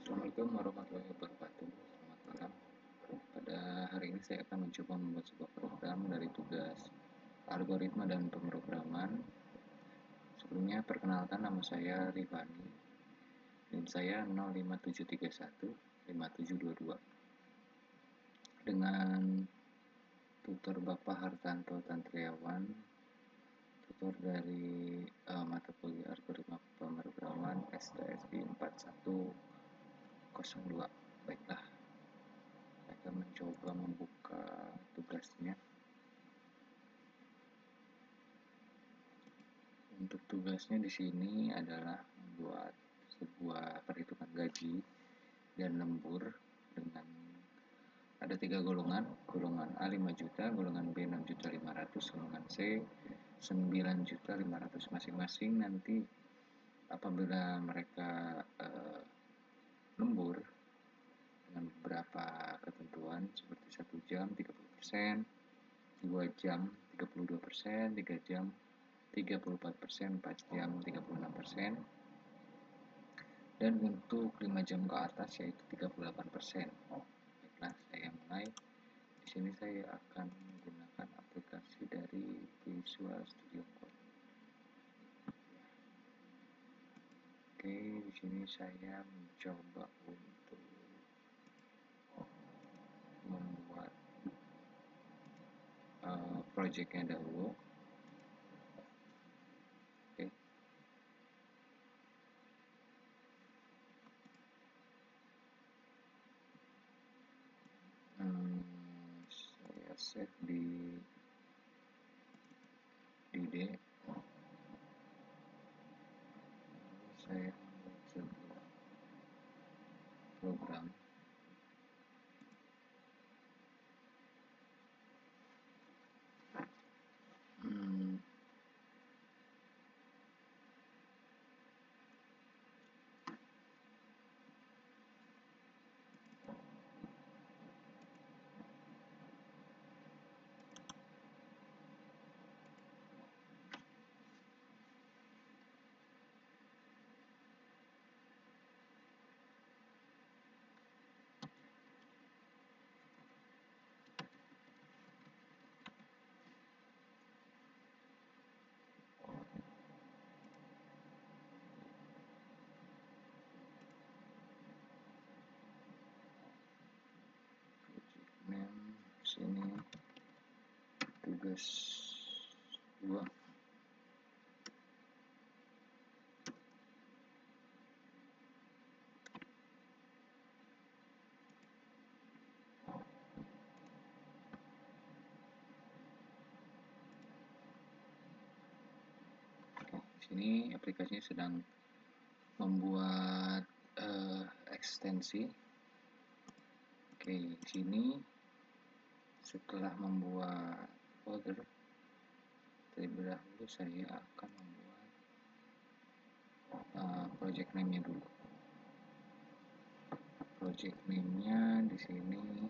Assalamualaikum warahmatullahi wabarakatuh. Selamat malam. Pada hari ini saya akan mencoba membuat sebuah program dari tugas algoritma dan pemrograman. Sebelumnya perkenalkan, nama saya Rifani. NIM saya 057315722. Dengan tutor Bapak Hartanto Tantriawan, tutor dari mata kuliah algoritma pemrograman STSI 4102. Baiklah, saya akan mencoba membuka tugasnya. Untuk tugasnya di sini adalah membuat sebuah perhitungan gaji dan lembur dengan ada 3 golongan, golongan A 5 juta, golongan B 6.500.000, golongan C 9.500.000 masing-masing. Nanti apabila mereka lembur dengan beberapa ketentuan seperti 1 jam 30%, 2 jam 32%, 3 jam 34%, 4 jam 36%, dan untuk 5 jam ke atas yaitu 38%. Baiklah, saya mulai. Di sini saya akan menggunakan aplikasi dari Visual Studio Code. Oke, di sini saya mencoba untuk membuat projectnya dahulu. Oke. Saya save di D. Saya membuat sebuah program. Sini tugas 2. Sini aplikasinya sedang membuat ekstensi. Oke, di sini setelah membuat folder, terlebih dahulu saya akan membuat project name-nya dulu. Project name-nya di sini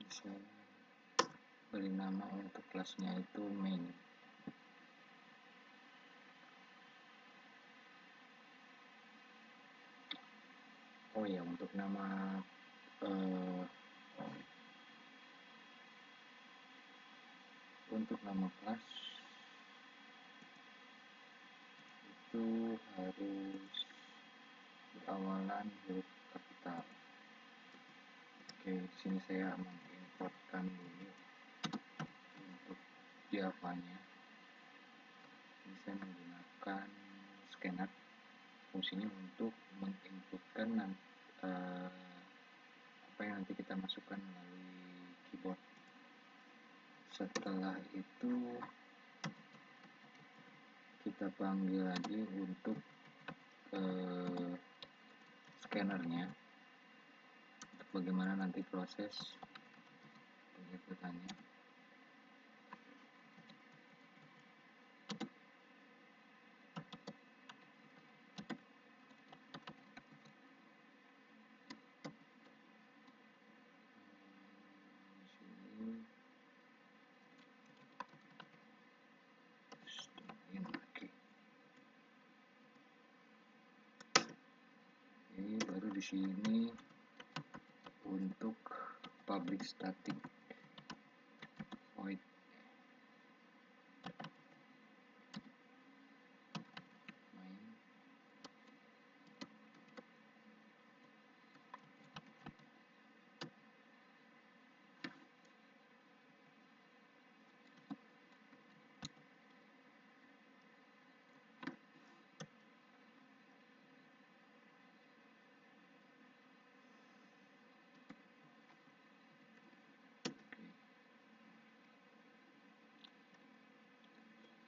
saya beri nama untuk kelasnya itu main. Oh ya, untuk nama kelas itu harus berawalan huruf kapital. Oke, di sini saya mengimportkan dulu untuk Java-nya. Ini saya menggunakan scanner, fungsinya untuk menginputkan apa yang nanti kita masukkan melalui keyboard. Setelah itu kita panggil lagi untuk scannernya, untuk bagaimana nanti proses penyebutannya. Di sini lagi. Ini baru di sini untuk public static void main.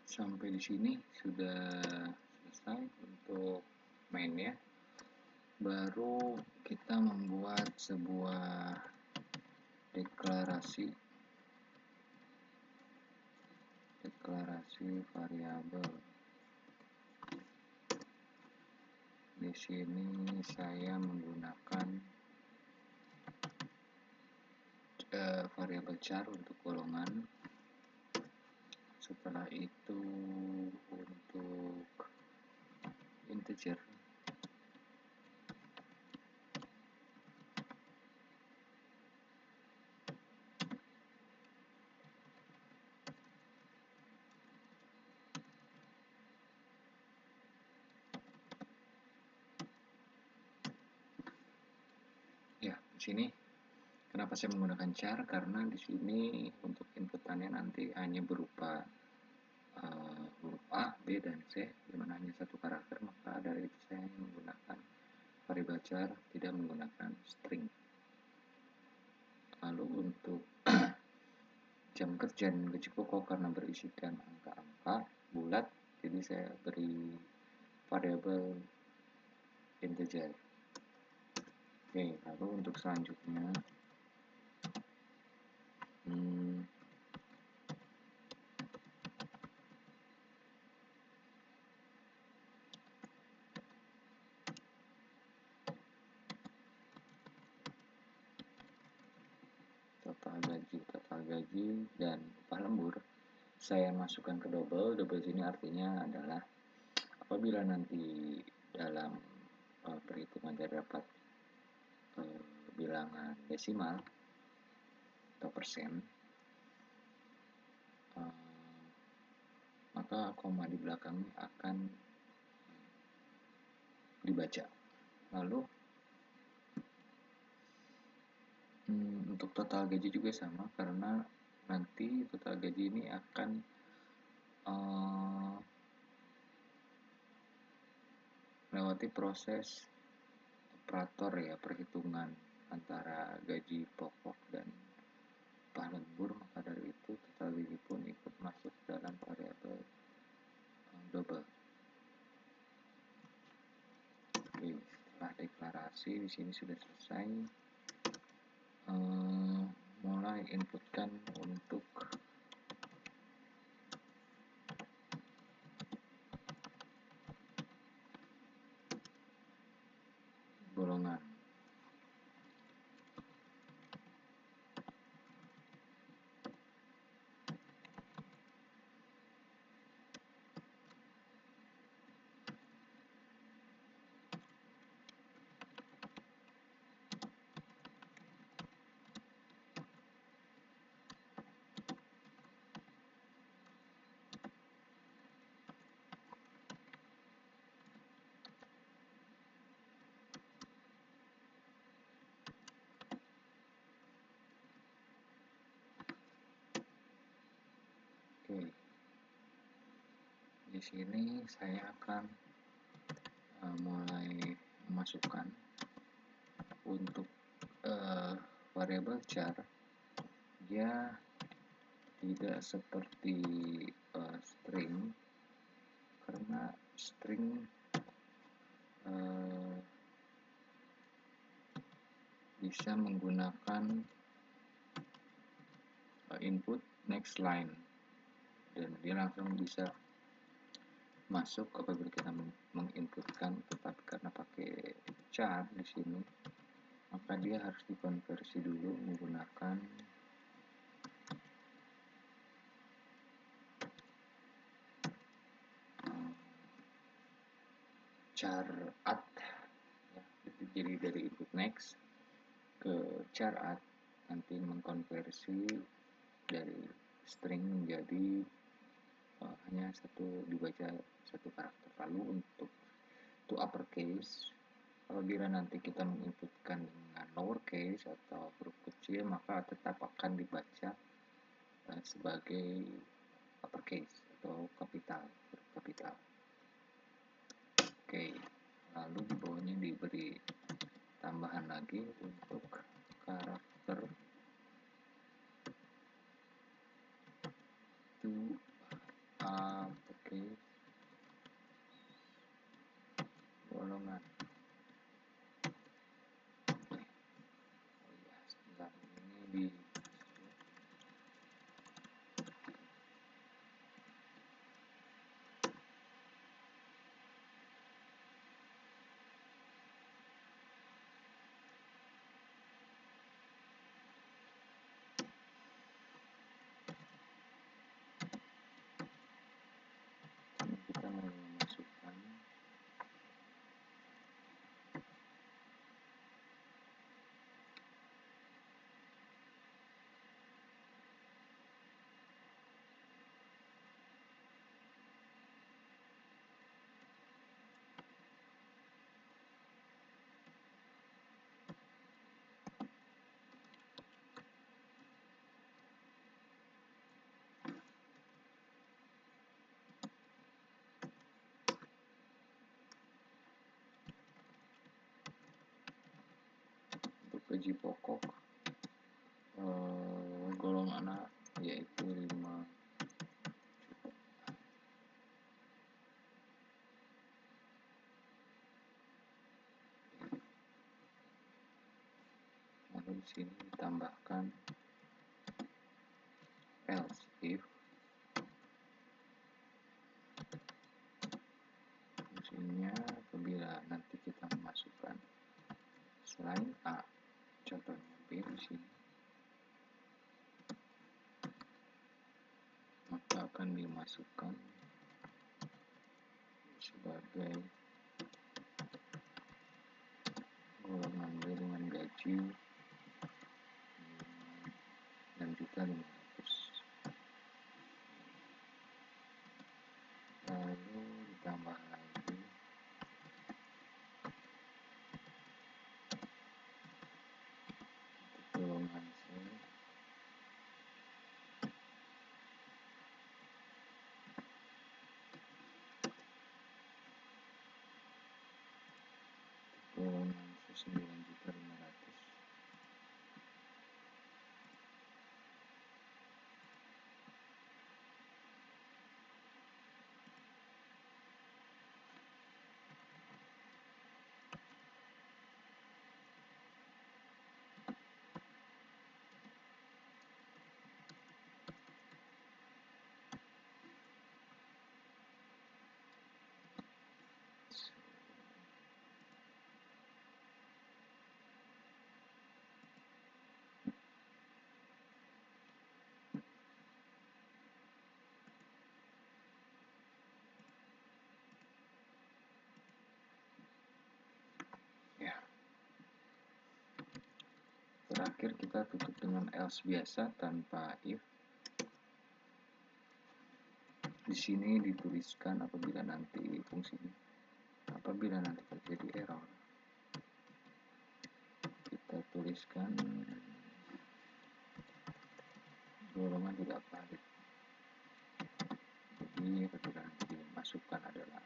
Sampai di sini sudah selesai untuk mainnya. Baru kita membuat sebuah deklarasi variabel. Di sini saya menggunakan variabel char untuk golongan. Setelah itu untuk integer ya. Di sini kenapa saya menggunakan char, karena di sini untuk inputannya nanti hanya berupa huruf A, B, dan C, dimana hanya satu karakter, maka dari itu saya menggunakan variabel char, tidak menggunakan string. Lalu untuk jam kerja dan gaji pokok karena berisikan angka-angka bulat, jadi saya beri variabel integer. Oke, lalu untuk selanjutnya total gaji dan upah lembur saya masukkan ke double. Double sini artinya adalah apabila nanti dalam perhitungan terdapat bilangan desimal atau persen, maka koma di belakangnya akan dibaca. Lalu untuk total gaji juga sama, karena nanti total gaji ini akan melewati proses operator ya, perhitungan antara gaji pokok dan upah lembur, maka dari itu total gaji pun ikut masuk dalam variabel double. Oke, setelah deklarasi di sini sudah selesai. Mulai inputkan untuk golongan. Oke, di sini saya akan mulai memasukkan untuk variabel char. Dia tidak seperti string, karena string bisa menggunakan input next line, dan dia langsung bisa masuk apabila kita menginputkan. Tetapi karena pakai char di sini, maka dia harus dikonversi dulu menggunakan char add ya. Jadi dari input next ke char add nanti mengkonversi dari string menjadi hanya dibaca satu karakter. Lalu untuk to uppercase, apabila nanti kita menginputkan dengan lowercase atau huruf kecil, maka tetap akan dibaca sebagai uppercase atau kapital, huruf kapital. Oke, lalu di bawahnya diberi tambahan lagi untuk karakter to uppercase golongan. Oh ya, sebentar, ini di kita memasukkan untuk gaji pokok golongan A yaitu 5 juta. Lalu di sini ditambahkan else if fungsinya apabila nanti kita memasukkan selain A, contohnya B di sini, maka akan dimasukkan sebagai golongan B dengan gaji 6.500.000. Lalu ditambah lagi untuk golongan C golongan C 9.500.000. Ya, terakhir kita tutup dengan else biasa tanpa if. Di sini dituliskan apabila nanti terjadi error, kita tuliskan golongan tidak valid. Jadi apabila nanti dimasukkan adalah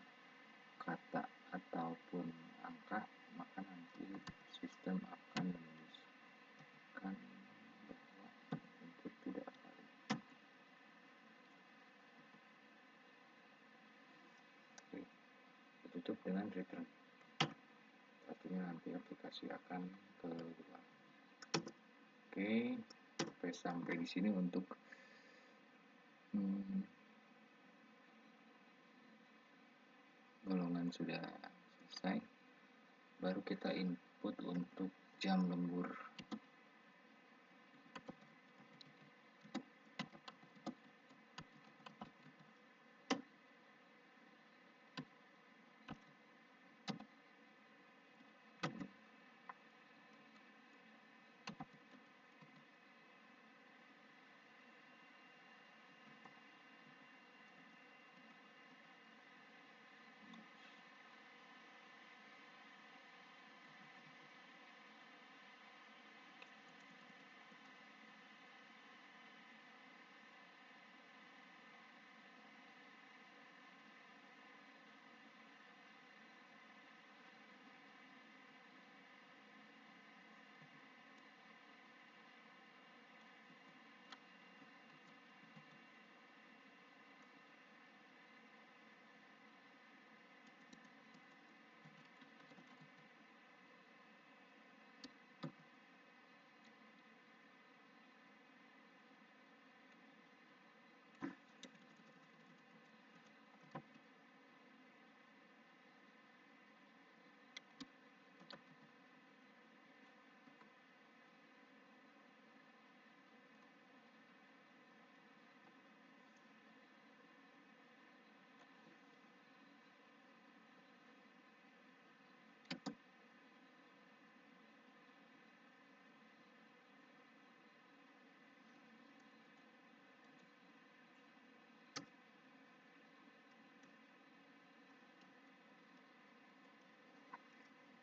kata ataupun angka, maka nanti sistem akan menuliskan bahwa input tidak valid. Oke, tutup dengan return. Artinya nanti aplikasi akan keluar. Oke, sampai sampai di sini untuk golongan sudah selesai, baru kita input untuk jam lembur.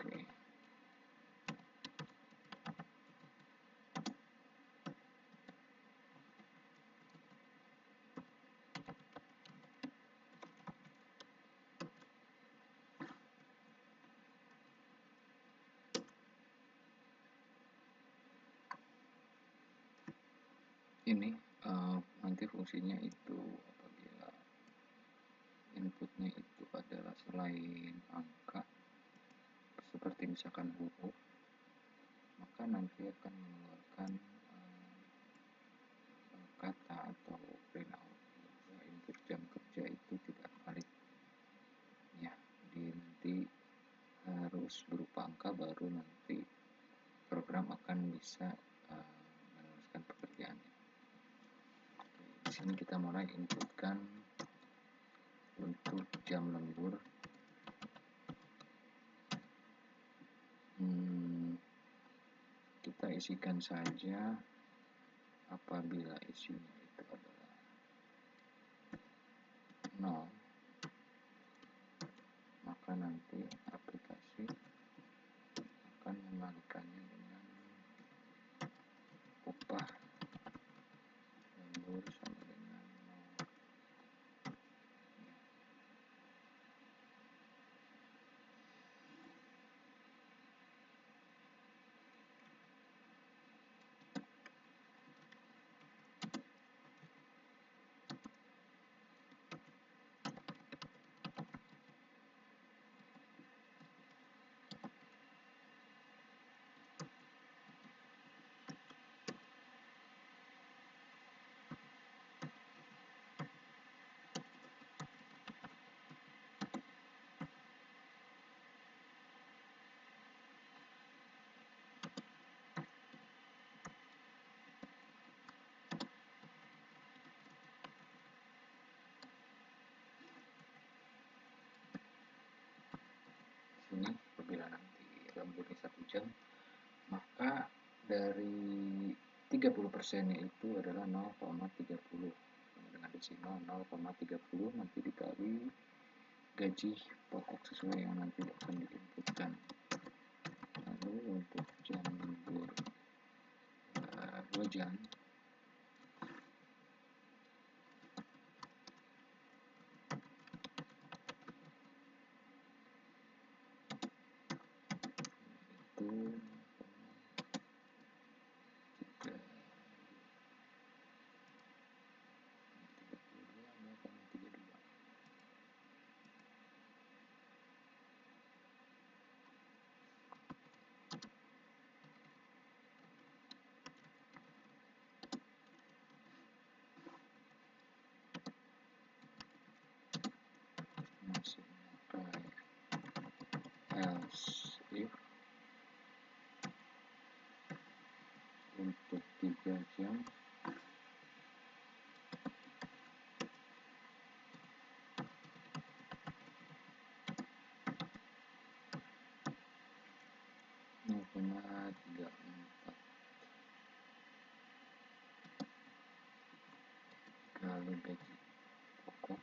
Oke. Ini nanti fungsinya itu apabila inputnya itu adalah selain angka seperti misalkan huruf, maka nanti akan mengeluarkan kata atau printout. Input jam kerja itu tidak valid ya, nanti harus berupa angka, baru nanti program akan bisa meneruskan pekerjaannya. Di sini kita mulai inputkan untuk jam lembur. Kita isikan saja apabila isinya itu adalah 0, maka nanti aplikasi akan mengalihkannya dengan upah lembur sama dengan 0. Ini apabila nanti lemburnya 1 jam, maka dari 30% itu adalah 0,30 dengan desimal 0,30 nanti dikali gaji pokok sesuai yang nanti akan diinputkan. Lalu untuk jam lembur 2 jam itu 3, 0,32. if untuk 3 jam nol koma 34 kali gaji pokok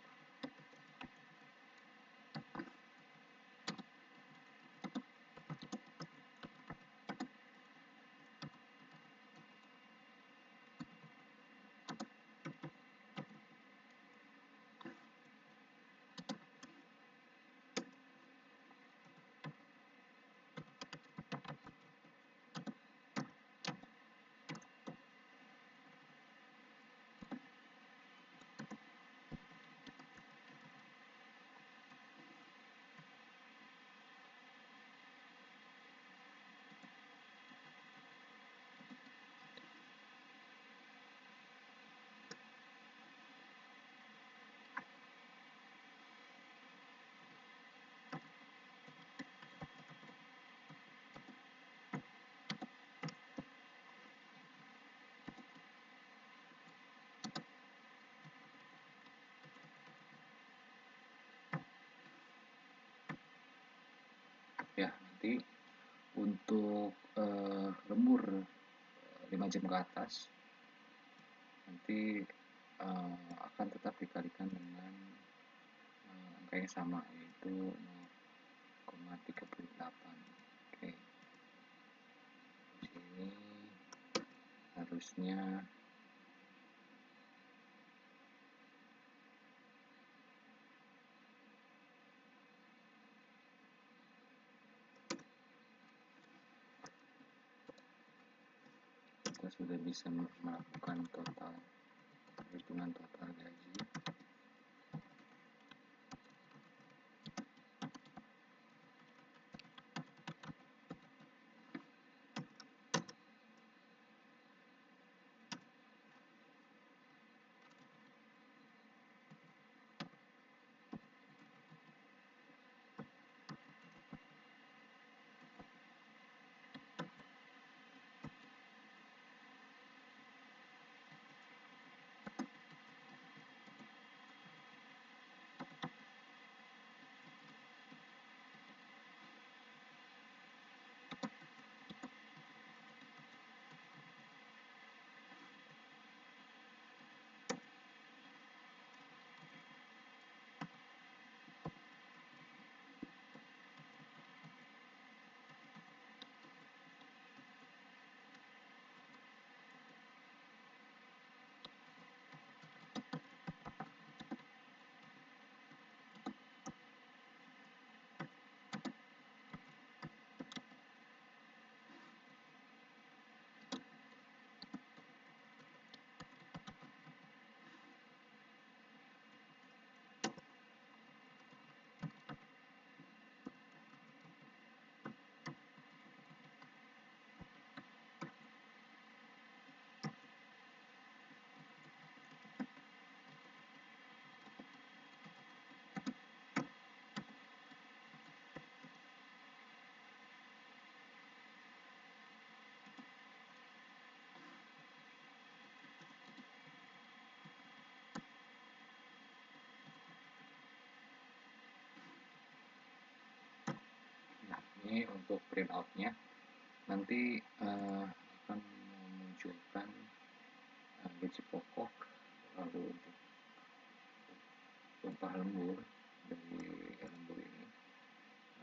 ya. Nanti untuk lembur 5 jam ke atas nanti akan tetap dikalikan dengan angka yang sama, yaitu 0,38. Oke, di sini harusnya kita sudah bisa melakukan total perhitungan total gaji. Nah, ini untuk printoutnya nanti akan memunculkan gaji pokok, lalu untuk upah lembur dari lembur ini,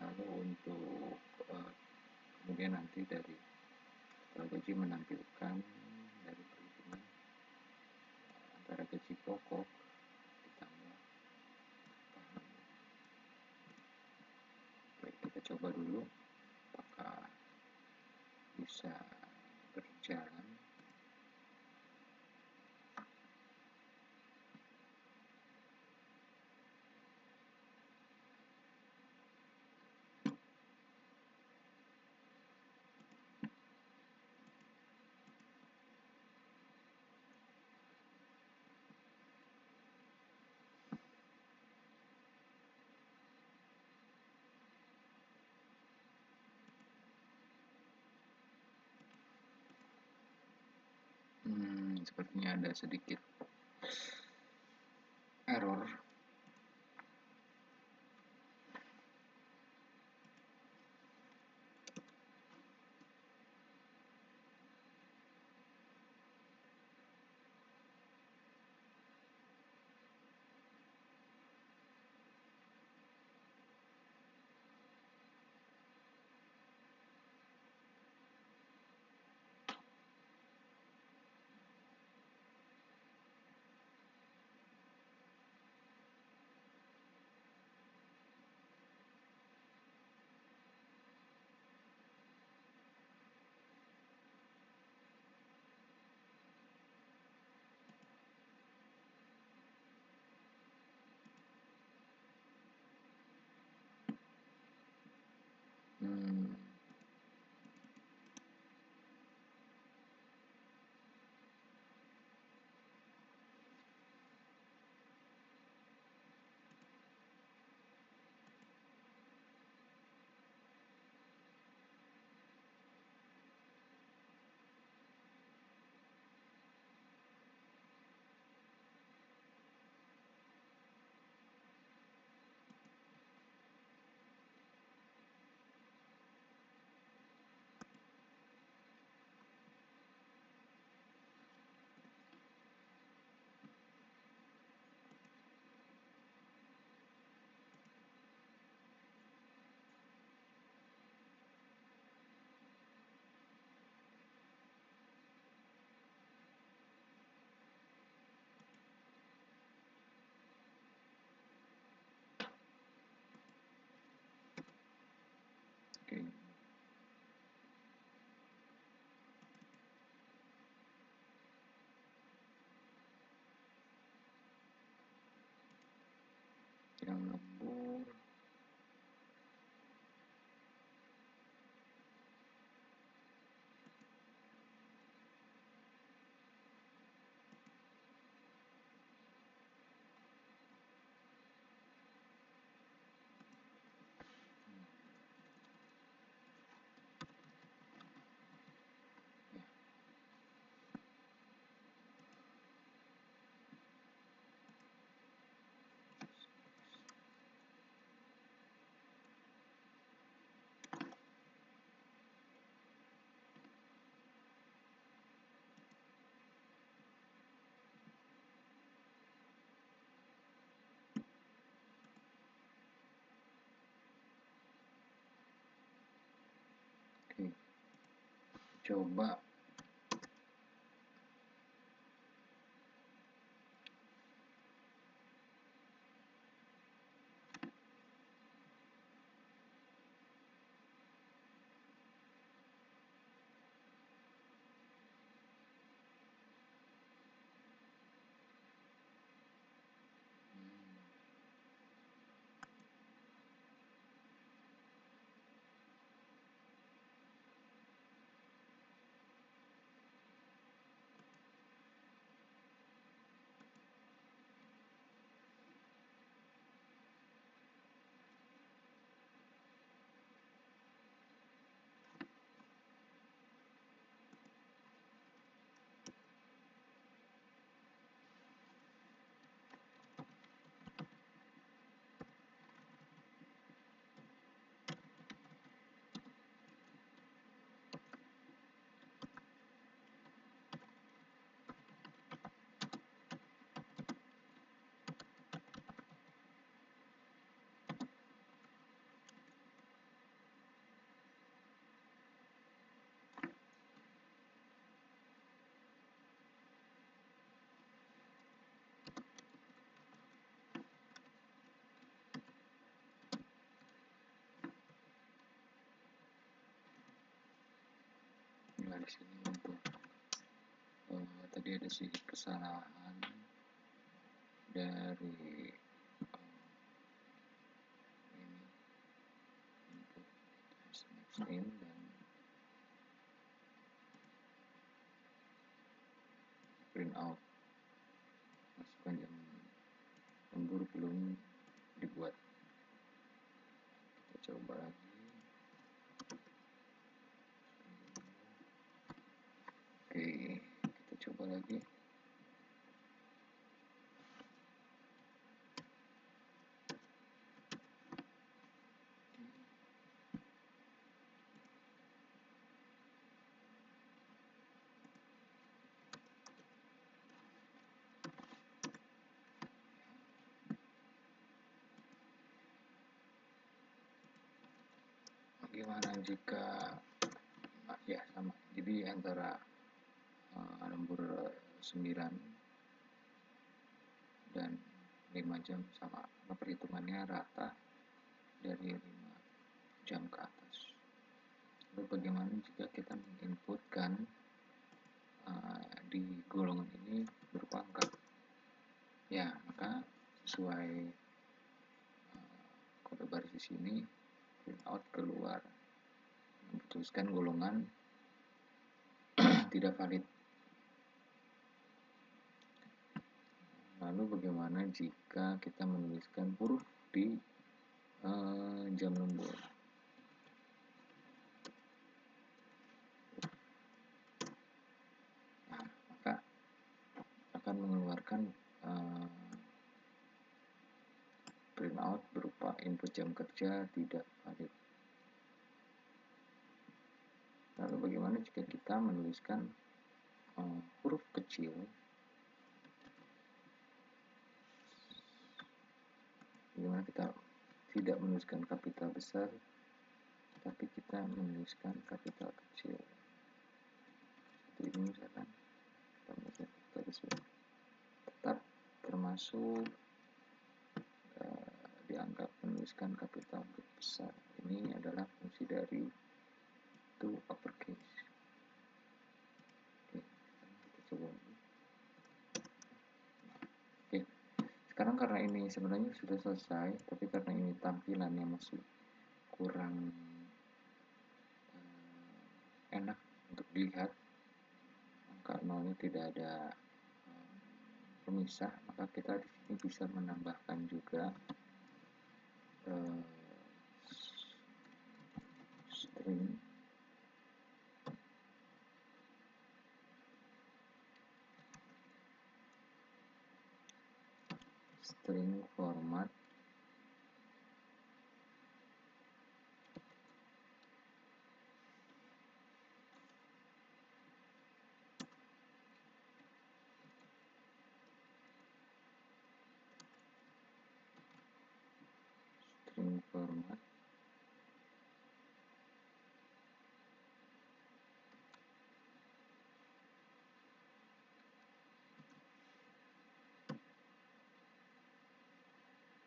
lalu untuk kemudian nanti dari gaji menampilkan dari perhitungan antara gaji pokok ditambah upah lembur. Baik, kita coba dulu apakah bisa berjalan. sepertinya ada sedikit error. Hmm, oke. Yang lembur. Oke, coba. Nah, di sini untuk tadi ada sedikit kesalahan dari ini input next in dan print out. Masukkan jam lembur belum dibuat. Kita coba lagi. Oke, kita coba lagi. Gimana jika ya sama, jadi antara lembur 9 dan 5 jam sama, perhitungannya rata dari 5 jam ke atas. Lalu bagaimana jika kita menginputkan di golongan ini berupa angka? Ya, maka sesuai kode baris di sini, print out keluar memutuskan golongan tidak valid. Lalu bagaimana jika kita menuliskan huruf di jam lembur? Nah, maka akan mengeluarkan printout berupa input jam kerja tidak valid. Lalu bagaimana jika kita menuliskan huruf kecil? Bagaimana kita tidak menuliskan kapital besar, tapi kita menuliskan kapital kecil? Seperti ini misalkan, kita menuliskan kapital besar. Tetap termasuk dianggap menuliskan kapital besar. Ini adalah fungsi dari to uppercase. Oke, kita coba. Oke, sekarang karena ini sebenarnya sudah selesai, tapi karena ini tampilannya masih kurang enak untuk dilihat, angka nolnya tidak ada pemisah, maka kita di sini bisa menambahkan juga string format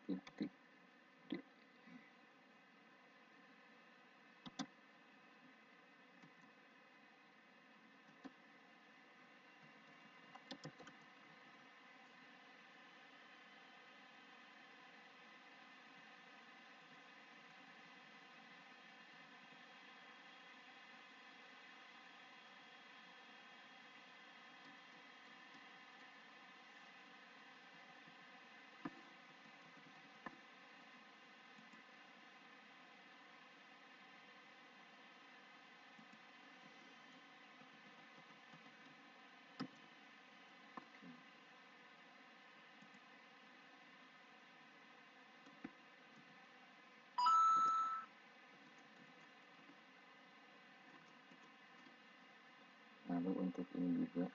titik D. Lalu untuk ini juga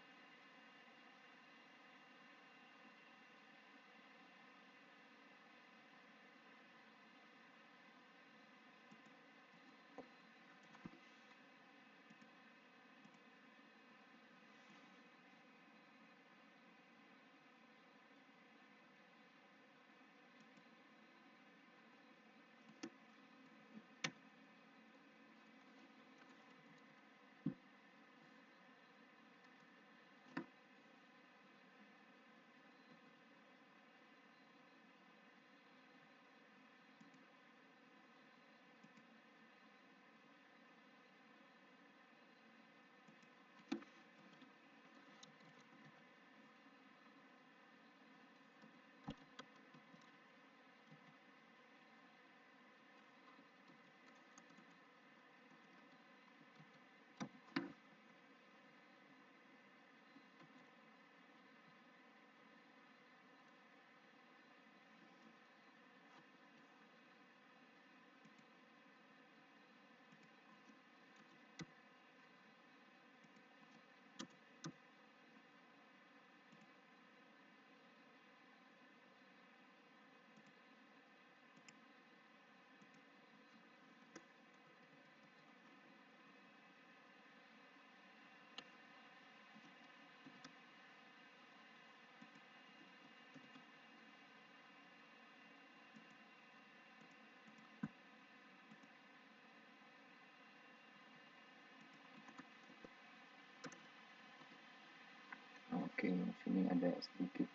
Oke, sini ada sedikit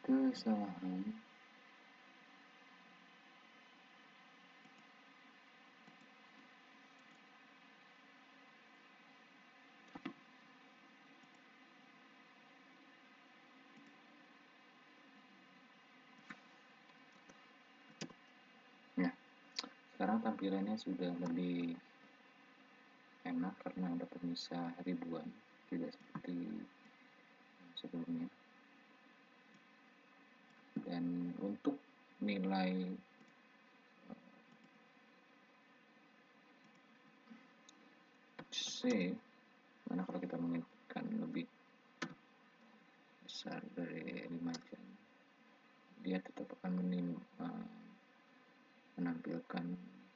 kesalahan. Nah, sekarang tampilannya sudah lebih enak karena ada pemisah ribuan, tidak seperti sebelumnya. Dan untuk nilai C, mana kalau kita menginputkan lebih besar dari 5 jam, dia tetap akan menampilkan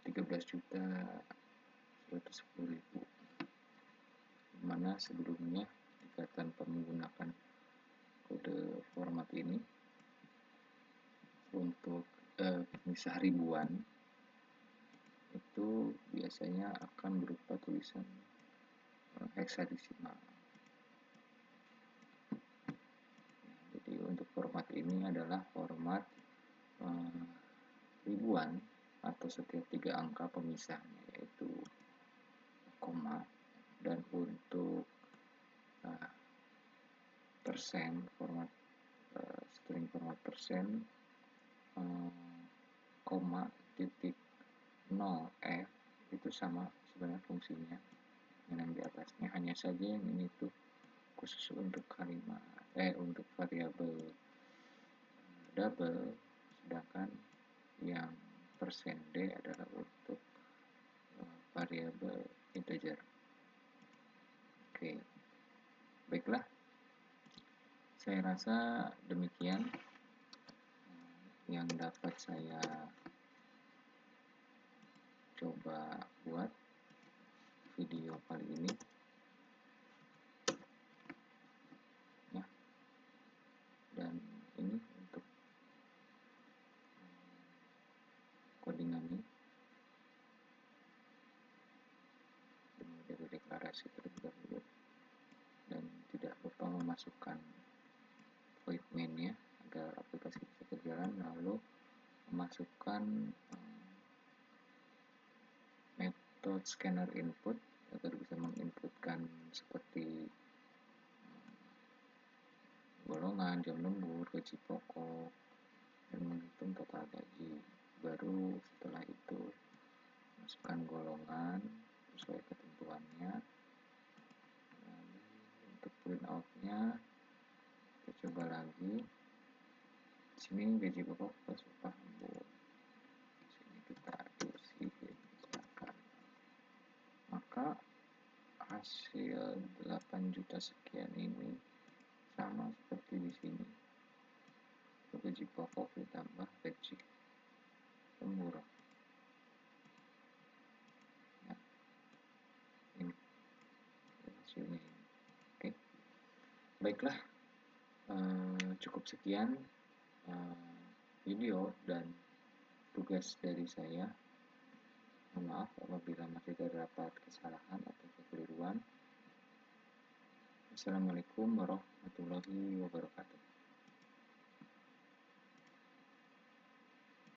13.110.000, mana sebelumnya jika tanpa menggunakan kode format ini untuk pemisah ribuan itu biasanya akan berupa tulisan heksadesimal. Jadi untuk format ini adalah format ribuan atau setiap 3 angka pemisahnya, yaitu koma, dan untuk persen, format string format persen, koma, titik 0 F itu sama sebenarnya fungsinya dengan yang di atasnya, hanya saja yang ini tuh khusus untuk kalimat untuk variabel double, sedangkan yang persen D adalah untuk variabel integer. Oke, baiklah, saya rasa demikian yang dapat saya coba buat video kali ini ya. Dan ini untuk codingannya dari deklarasi terlebih dahulu, dan tidak lupa memasukkan void main-nya agar aplikasi bisa berjalan, lalu memasukkan metode scanner input agar bisa menginputkan seperti golongan, jam lembur, gaji pokok, dan menghitung total gaji. Baru setelah itu masukkan golongan sesuai ketentuannya. Lalu untuk print out-nya kita coba lagi. Di sini gaji pokok plus upah lembur. Di sini kita isi misalkan. Maka hasil 8 juta sekian ini sama seperti di sini. Gaji pokok ditambah gaji lembur. Ya, ini hasilnya ini. Oke, baiklah, cukup sekian video dan tugas dari saya. Mohon maaf apabila masih terdapat kesalahan atau kekeliruan. Assalamualaikum warahmatullahi wabarakatuh.